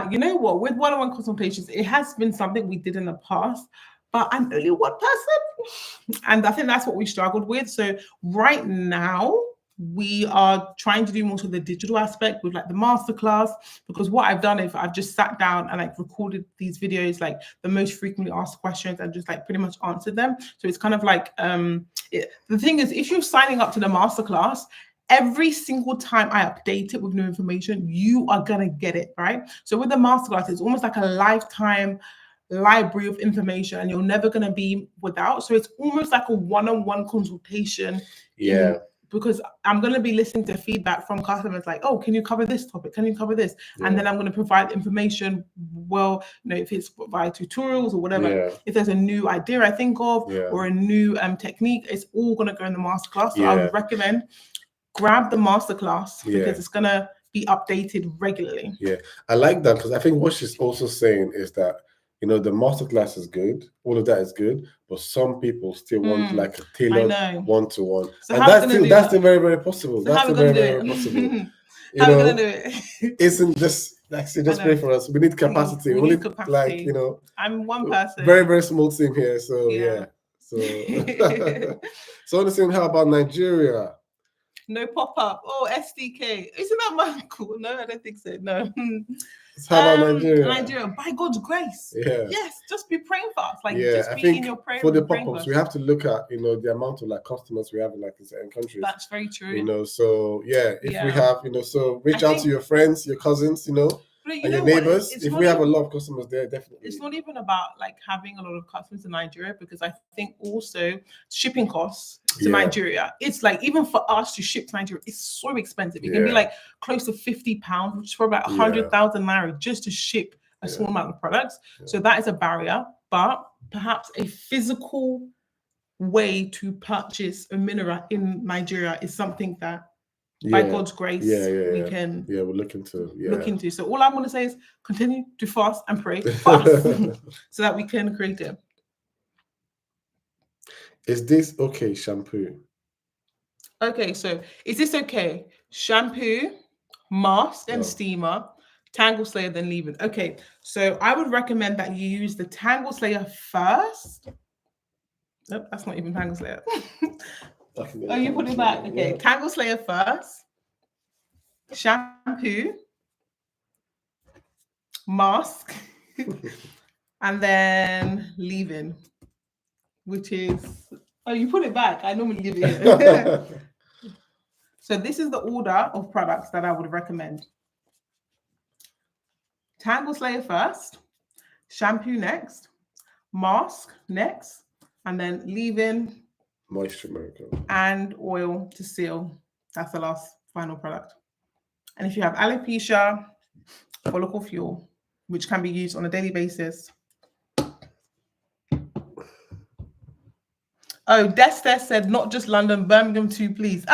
You know what? With one-on-one consultations, it has been something we did in the past, but I'm only one person. And I think that's what we struggled with. So right now, we are trying to do more of the digital aspect with like the masterclass, because what I've done is I've just sat down and like recorded these videos, like the most frequently asked questions, and just like pretty much answered them. So it's kind of like the thing is, if you're signing up to the masterclass, every single time I update it with new information, you are gonna get it, right? So with the masterclass, it's almost like a lifetime library of information, and you're never gonna be without. So it's almost like a one-on-one consultation. Because I'm going to be listening to feedback from customers like, oh, can you cover this topic? Can you cover this? And then I'm going to provide information. Well, if it's via tutorials or whatever, if there's a new idea I think of or a new technique, it's all going to go in the masterclass. So I would recommend grab the masterclass because it's going to be updated regularly. Yeah, I like that, because I think what she's also saying is that, the masterclass is good, all of that is good, but some people still want like a tailored one-to-one. So and that's still very, very possible. So that's still very, very possible. How are we gonna do it? Isn't just like just pray for us. We need capacity. We need capacity. Like, I'm one person. Very, very small team here. So So so understand, how about Nigeria? No pop-up. Oh, SDK. Isn't that cool? No, I don't think so. No. How about Nigeria? Nigeria, by God's grace. Yes, just be praying for us. Like, just be in your prayer. For the pop-ups, we have to look at, the amount of like customers we have in like in certain countries. That's very true. So if we have, so reach out to your friends, your cousins, and your neighbors. If we have a lot of customers there, definitely. It's not even about like having a lot of customers in Nigeria, because I think also shipping costs to Nigeria, it's like, even for us to ship to Nigeria, it's so expensive. It can be like close to £50, which is for about 100,000 naira just to ship a small amount of products. So that is a barrier, but perhaps a physical way to purchase a mineral in Nigeria is something that by God's grace, we can we're looking to look into. So all I'm going to say is continue to fast and pray fast so that we can create it. Is this okay shampoo? Okay, so is this okay? Shampoo, mask and steamer, Tangle Slayer, then leave-in. Okay, so I would recommend that you use the Tangle Slayer first. Nope, that's not even Tangle Slayer. Oh, you put it back. Okay, Tangle Slayer first, shampoo, mask, and then leave-in, which is, oh, you put it back. I normally give it. So this is the order of products that I would recommend. Tangle Slayer first, shampoo next, mask next, and then leave-in, moisture maker, and oil to seal. That's the last final product. And if you have alopecia, follicle fuel, which can be used on a daily basis. Oh, Desta said not just London, Birmingham too, please.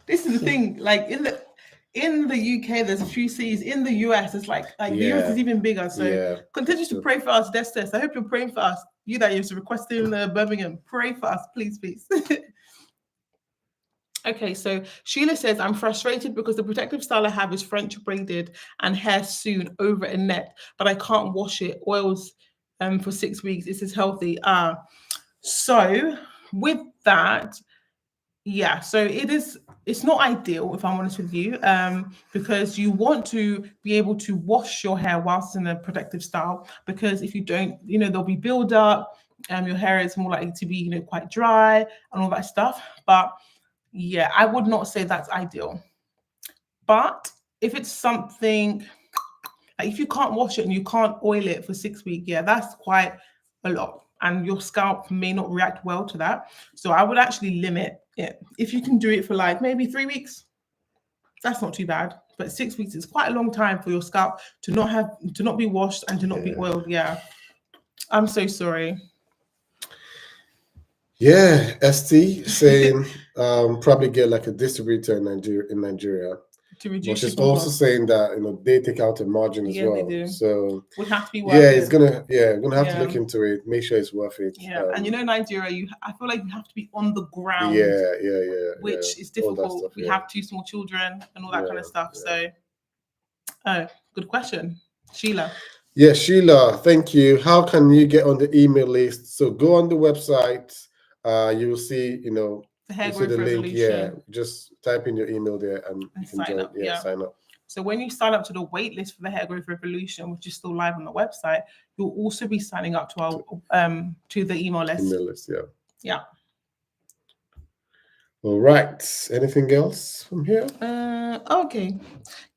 This is the thing. Like in the UK, there's a few cities. In the US, it's like the US is even bigger. So continue to pray for us, Desta. I hope you're praying for us. You that you're requesting Birmingham, pray for us, please. Okay, so Sheila says, I'm frustrated because the protective style I have is French braided and hair soon over a net, but I can't wash it. Oils for 6 weeks. This is healthy. So with that, so it's not ideal, if I'm honest with you, because you want to be able to wash your hair whilst in a protective style, because if you don't, there'll be build up, your hair is more likely to be, quite dry and all that stuff. But I would not say that's ideal. But if it's something Like if you can't wash it and you can't oil it for 6 weeks, yeah, that's quite a lot. And your scalp may not react well to that. So I would actually limit it. If you can do it for like maybe 3 weeks, that's not too bad. But 6 weeks is quite a long time for your scalp to not be washed and to not be oiled. Yeah. I'm so sorry. Yeah, ST saying probably get like a distributor in Nigeria. To But reduce she's shipping also costs. saying that they take out a margin as Yeah, they well. do. So Would have to be worth yeah, it. we're gonna have to Yeah. look into it, make sure it's worth it. Yeah, and Nigeria, I feel like you have to be on the ground. Yeah. Which is All that difficult. stuff, We yeah. have 2 small children and all that kind of stuff. Yeah. So, good question, Sheila. Yeah, Sheila, thank you. How can you get on the email list? So go on the website. You will see, The hair you see growth the link. revolution. Yeah, just type in your email there and you can sign join. up, Sign up. So when you sign up to the wait list for the hair growth revolution, which is still live on the website, you'll also be signing up to our to the email list. Email list, yeah. Yeah. All right. Anything else from here? Okay.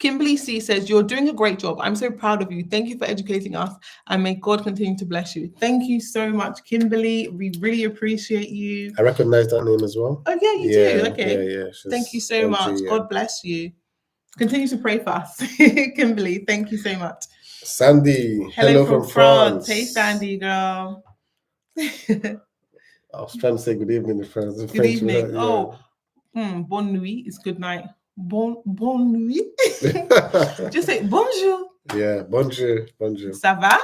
Kimberly C says, you're doing a great job. I'm so proud of you. Thank you for educating us and may God continue to bless you. Thank you so much, Kimberly. We really appreciate you. I recognize that name as well. Oh, yeah, you do. Okay. Yeah. Thank you so much. God bless you. Continue to pray for us. Kimberly, thank you so much. Sandy, hello from France. Hey, Sandy, girl. I was trying to say good evening in France. Good evening. Bonne nuit is good night. Bonne nuit. Just say bonjour. Yeah, bonjour. Ça va?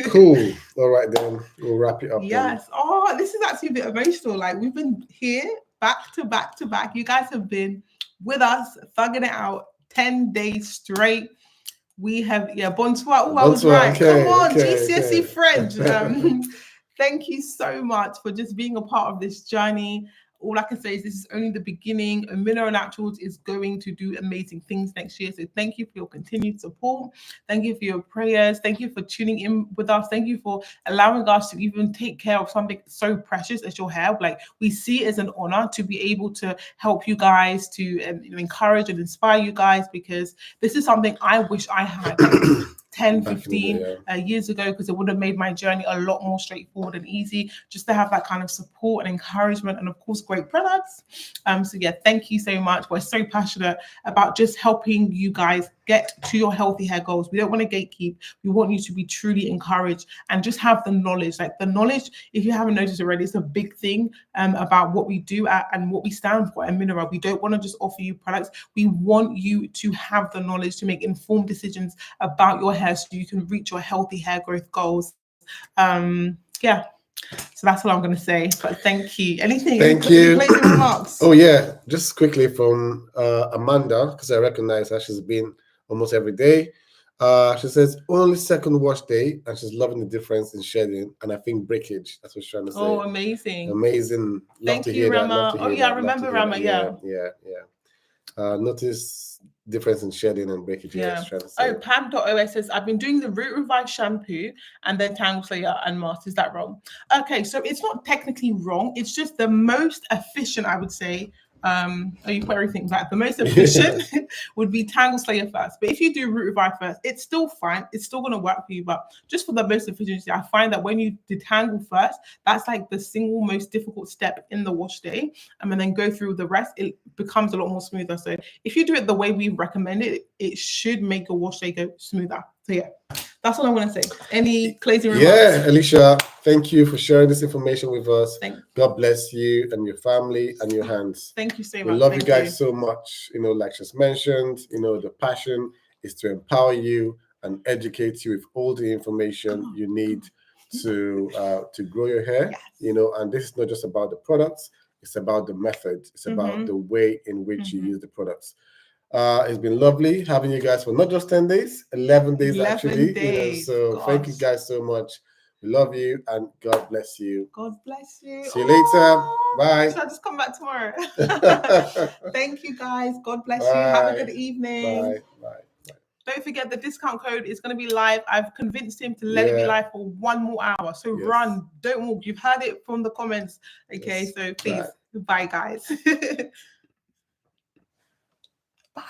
Cool. All right, then we'll wrap it up. Yes. Then. Oh, this is actually a bit emotional. Like we've been here back to back to back. You guys have been with us, thugging it out 10 days straight. We have, bonsoir. Oh, I was right. Okay, Come on, okay, GCSE French. Thank you so much for just being a part of this journey. All I can say is this is only the beginning. Mineral Naturals is going to do amazing things next year. So thank you for your continued support. Thank you for your prayers. Thank you for tuning in with us. Thank you for allowing us to even take care of something so precious as your hair. Like we see it as an honor to be able to help you guys, to encourage and inspire you guys, because this is something I wish I had 10, 15 years ago, because it would have made my journey a lot more straightforward and easy, just to have that kind of support and encouragement, and of course great products. So yeah, thank you so much. We're so passionate about just helping you guys get to your healthy hair goals. We don't want to gatekeep. We want you to be truly encouraged and just have the knowledge. Like the knowledge, if you haven't noticed already, it's a big thing about what we do and what we stand for at Mineral. We don't want to just offer you products. We want you to have the knowledge to make informed decisions about your hair so you can reach your healthy hair growth goals. Yeah. So that's all I'm going to say. But thank you. Anything? Thank you. Closing remarks? Oh yeah, just quickly from Amanda, because I recognize her. She's been almost every day. She says only second wash day, and she's loving the difference in shedding and I think breakage. That's what she's trying to say. Oh, amazing! Amazing. Thank you, Rama. Oh yeah, I remember Rama. Yeah. Notice difference in shedding and breakage. Yeah. Oh, Pam.os says, I've been doing the Root Revive shampoo and then Tangle Slayer and mask. Is that wrong? Okay, so it's not technically wrong. It's just the most efficient, I would say. You put everything back. The most efficient would be Tangle Slayer first. But if you do Root Revive first, it's still fine. It's still going to work for you. But just for the most efficiency, I find that when you detangle first, that's like the single most difficult step in the wash day. And then go through the rest, it becomes a lot more smoother. So if you do it the way we recommend it, it should make your wash day go smoother. So yeah, that's all I'm going to say. Any closing remarks? Yeah, Alicia, thank you for sharing this information with us. God bless you and your family and your hands. Thank you so much. We love you guys so much. Like she's mentioned, the passion is to empower you and educate you with all the information you need to grow your hair. Yes. And this is not just about the products, it's about the method. It's about the way in which you use the products. It's been lovely having you guys for not just 10 days, 11 days 11 actually. days. Thank you guys so much. We love you and God bless you. God bless you. See you later. Bye. Shall I just come back tomorrow? Thank you guys. God bless you. Have a good evening. Bye. Don't forget the discount code is going to be live. I've convinced him to let it be live for 1 more hour. So run, don't walk. You've heard it from the comments. Okay, so please, bye guys. Bye.